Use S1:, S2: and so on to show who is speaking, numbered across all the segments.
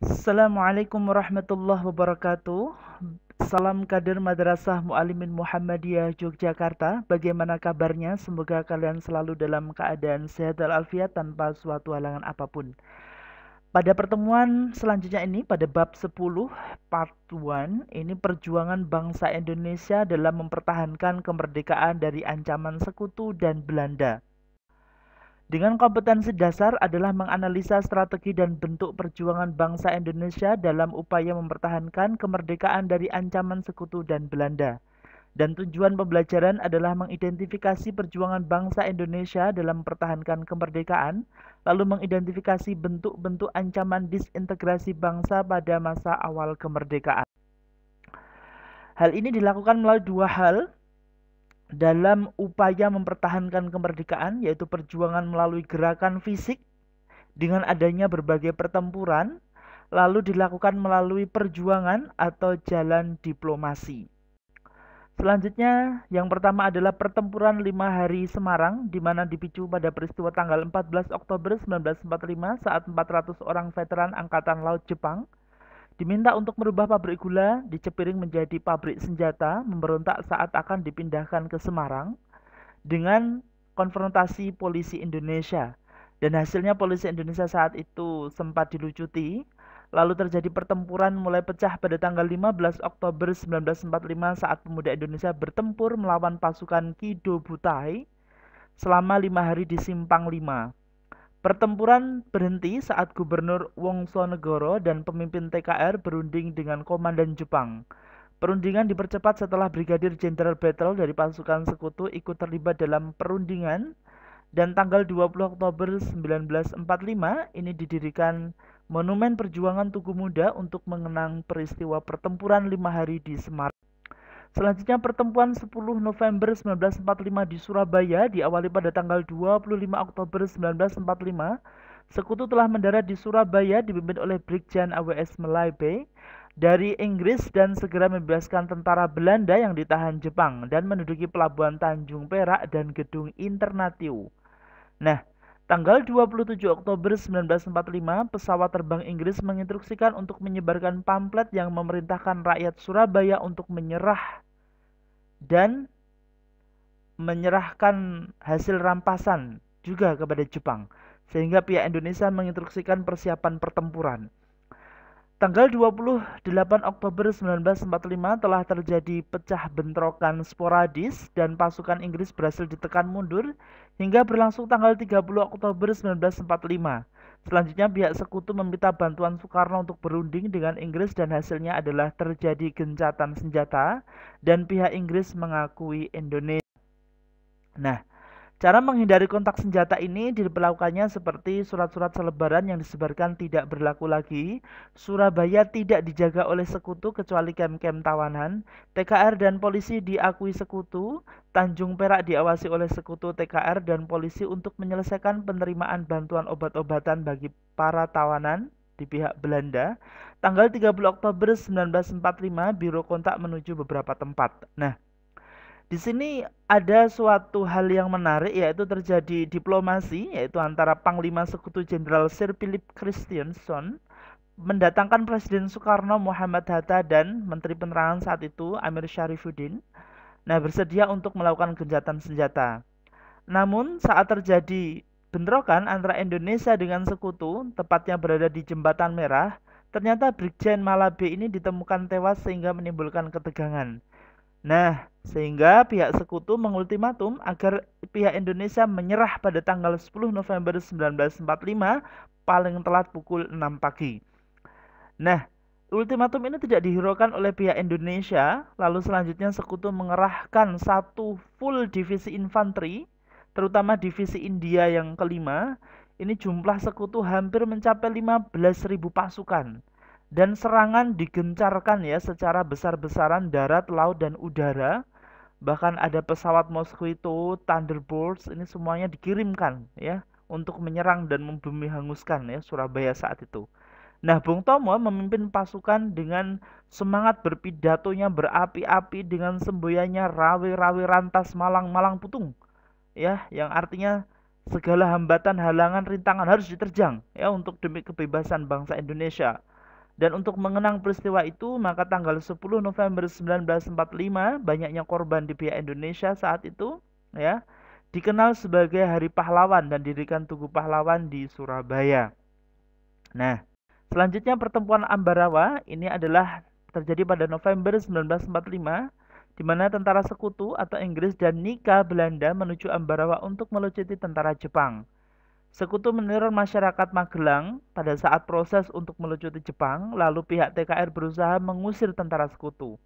S1: Assalamualaikum warahmatullahi wabarakatuh. Salam kader Madrasah Muallimin Muhammadiyah Yogyakarta. Bagaimana kabarnya? Semoga kalian selalu dalam keadaan sehat walafiat tanpa suatu halangan apapun. Pada pertemuan selanjutnya ini pada bab 10 part 1 ini perjuangan bangsa Indonesia dalam mempertahankan kemerdekaan dari ancaman sekutu dan Belanda. Dengan kompetensi dasar adalah menganalisa strategi dan bentuk perjuangan bangsa Indonesia dalam upaya mempertahankan kemerdekaan dari ancaman sekutu dan Belanda. Dan tujuan pembelajaran adalah mengidentifikasi perjuangan bangsa Indonesia dalam mempertahankan kemerdekaan, lalu mengidentifikasi bentuk-bentuk ancaman disintegrasi bangsa pada masa awal kemerdekaan. Hal ini dilakukan melalui dua hal, dalam upaya mempertahankan kemerdekaan, yaitu perjuangan melalui gerakan fisik dengan adanya berbagai pertempuran, lalu dilakukan melalui perjuangan atau jalan diplomasi. Selanjutnya, yang pertama adalah pertempuran 5 hari Semarang, di mana dipicu pada peristiwa tanggal 14 Oktober 1945 saat 400 orang veteran Angkatan Laut Jepang diminta untuk merubah pabrik gula di Cepiring menjadi pabrik senjata, memberontak saat akan dipindahkan ke Semarang dengan konfrontasi polisi Indonesia. Dan hasilnya polisi Indonesia saat itu sempat dilucuti. Lalu terjadi pertempuran mulai pecah pada tanggal 15 Oktober 1945 saat pemuda Indonesia bertempur melawan pasukan Kido Butai selama 5 hari di Simpang 5. Pertempuran berhenti saat Gubernur Wongsonegoro dan pemimpin TKR berunding dengan komandan Jepang. Perundingan dipercepat setelah Brigadir Jenderal Battle dari pasukan sekutu ikut terlibat dalam perundingan, dan tanggal 20 Oktober 1945 ini didirikan Monumen Perjuangan Tugu Muda untuk mengenang peristiwa pertempuran 5 hari di Semarang. Selanjutnya pertemuan 10 November 1945 di Surabaya diawali pada tanggal 25 Oktober 1945. Sekutu telah mendarat di Surabaya dipimpin oleh Brigjen AWS Melaibe dari Inggris dan segera membebaskan tentara Belanda yang ditahan Jepang dan menduduki pelabuhan Tanjung Perak dan gedung Internatiu. Nah, tanggal 27 Oktober 1945, pesawat terbang Inggris menginstruksikan untuk menyebarkan pamflet yang memerintahkan rakyat Surabaya untuk menyerah dan menyerahkan hasil rampasan juga kepada Jepang, sehingga pihak Indonesia menginstruksikan persiapan pertempuran. Tanggal 28 Oktober 1945 telah terjadi pecah bentrokan sporadis dan pasukan Inggris berhasil ditekan mundur hingga berlangsung tanggal 30 Oktober 1945. Selanjutnya pihak sekutu meminta bantuan Soekarno untuk berunding dengan Inggris dan hasilnya adalah terjadi gencatan senjata dan pihak Inggris mengakui Indonesia. Nah, cara menghindari kontak senjata ini diberlakukannya seperti surat-surat selebaran yang disebarkan tidak berlaku lagi. Surabaya tidak dijaga oleh sekutu kecuali kem-kem tawanan. TKR dan polisi diakui sekutu. Tanjung Perak diawasi oleh sekutu, TKR, dan polisi untuk menyelesaikan penerimaan bantuan obat-obatan bagi para tawanan di pihak Belanda. Tanggal 30 Oktober 1945, Biro Kontak menuju beberapa tempat. Nah, di sini ada suatu hal yang menarik, yaitu terjadi diplomasi, yaitu antara Panglima Sekutu Jenderal Sir Philip Christensen mendatangkan Presiden Soekarno, Muhammad Hatta, dan Menteri Penerangan saat itu Amir Syarifuddin. Nah, bersedia untuk melakukan gencatan senjata. Namun saat terjadi bentrokan antara Indonesia dengan sekutu, tepatnya berada di Jembatan Merah, ternyata Brigjen Malabe ini ditemukan tewas sehingga menimbulkan ketegangan. Nah, sehingga pihak sekutu mengultimatum agar pihak Indonesia menyerah pada tanggal 10 November 1945 paling telat pukul 6 pagi. Nah, ultimatum ini tidak dihiraukan oleh pihak Indonesia, lalu selanjutnya sekutu mengerahkan satu full divisi infanteri, terutama divisi India yang kelima. Ini jumlah sekutu hampir mencapai 15.000 pasukan. Dan serangan digencarkan ya secara besar-besaran darat, laut, dan udara. Bahkan ada pesawat Mosquito, Thunderbirds, ini semuanya dikirimkan ya untuk menyerang dan membumi hanguskan ya Surabaya saat itu. Nah, Bung Tomo memimpin pasukan dengan semangat berpidatonya berapi-api dengan semboyannya rawe-rawe rantas malang-malang putung. Ya, yang artinya segala hambatan, halangan, rintangan harus diterjang ya untuk demi kebebasan bangsa Indonesia. Dan untuk mengenang peristiwa itu, maka tanggal 10 November 1945, banyaknya korban di pihak Indonesia saat itu, ya, dikenal sebagai Hari Pahlawan dan didirikan Tugu Pahlawan di Surabaya. Nah, selanjutnya pertempuran Ambarawa ini adalah terjadi pada November 1945, di mana tentara sekutu atau Inggris dan Nika Belanda menuju Ambarawa untuk melucuti tentara Jepang. Sekutu meneror masyarakat Magelang pada saat proses untuk melucuti Jepang, lalu pihak TKR berusaha mengusir tentara sekutu.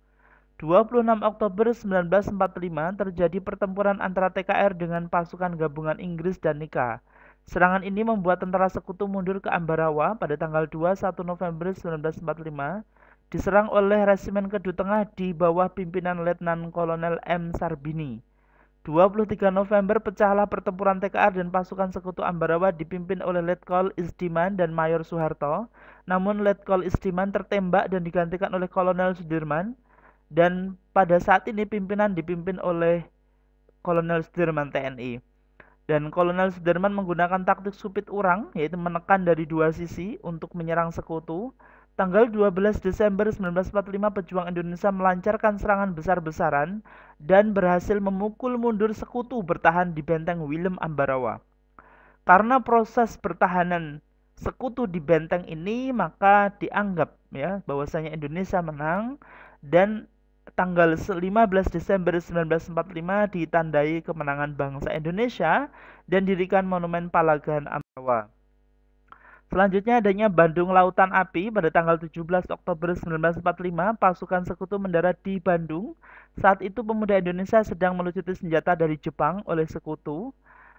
S1: 26 Oktober 1945 terjadi pertempuran antara TKR dengan pasukan gabungan Inggris dan Nika. Serangan ini membuat tentara sekutu mundur ke Ambarawa pada tanggal 21 November 1945, diserang oleh Resimen Kedu Tengah di bawah pimpinan Letnan Kolonel M. Sarbini. 23 November pecahlah pertempuran TKR dan pasukan sekutu Ambarawa dipimpin oleh Letkol Isdiman dan Mayor Soeharto. Namun Letkol Isdiman tertembak dan digantikan oleh Kolonel Sudirman. Dan pada saat ini pimpinan dipimpin oleh Kolonel Sudirman TNI. Dan Kolonel Sudirman menggunakan taktik supit urang, yaitu menekan dari dua sisi untuk menyerang sekutu. Tanggal 12 Desember 1945, pejuang Indonesia melancarkan serangan besar-besaran dan berhasil memukul mundur sekutu bertahan di benteng Willem Ambarawa. Karena proses pertahanan sekutu di benteng ini, maka dianggap ya bahwasanya Indonesia menang, dan tanggal 15 Desember 1945 ditandai kemenangan bangsa Indonesia dan didirikan Monumen Palagan Ambarawa. Selanjutnya adanya Bandung Lautan Api pada tanggal 17 Oktober 1945, pasukan sekutu mendarat di Bandung. Saat itu pemuda Indonesia sedang melucuti senjata dari Jepang oleh sekutu.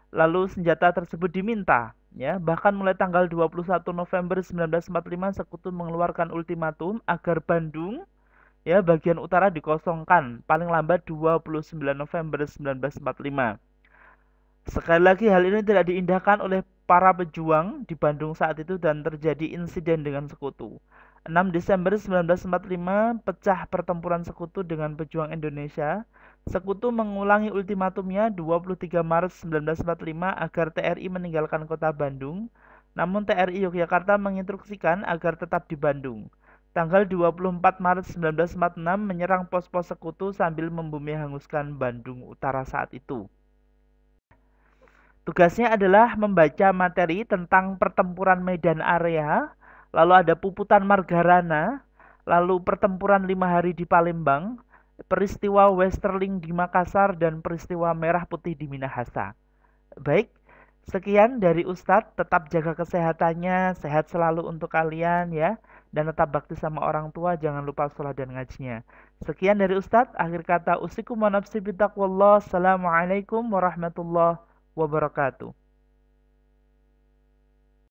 S1: Lalu senjata tersebut diminta, ya. Bahkan mulai tanggal 21 November 1945 sekutu mengeluarkan ultimatum agar Bandung, ya, bagian utara dikosongkan paling lambat 29 November 1945. Sekali lagi hal ini tidak diindahkan oleh para pejuang di Bandung saat itu dan terjadi insiden dengan sekutu. 6 Desember 1945 pecah pertempuran sekutu dengan pejuang Indonesia. Sekutu mengulangi ultimatumnya 23 Maret 1945 agar TRI meninggalkan kota Bandung. Namun TRI Yogyakarta menginstruksikan agar tetap di Bandung. Tanggal 24 Maret 1946 menyerang pos-pos sekutu sambil membumi hanguskan Bandung Utara saat itu. Tugasnya adalah membaca materi tentang pertempuran Medan Area, lalu ada Puputan Margarana, lalu pertempuran 5 hari di Palembang, peristiwa Westerling di Makassar, dan peristiwa Merah Putih di Minahasa. Baik, sekian dari Ustadz. Tetap jaga kesehatannya, sehat selalu untuk kalian ya, dan tetap bakti sama orang tua, jangan lupa sholat dan ngajinya. Sekian dari Ustadz, akhir kata usikum wa nafsi bittaqwallah. Assalamualaikum warahmatullahi wabarakatuh.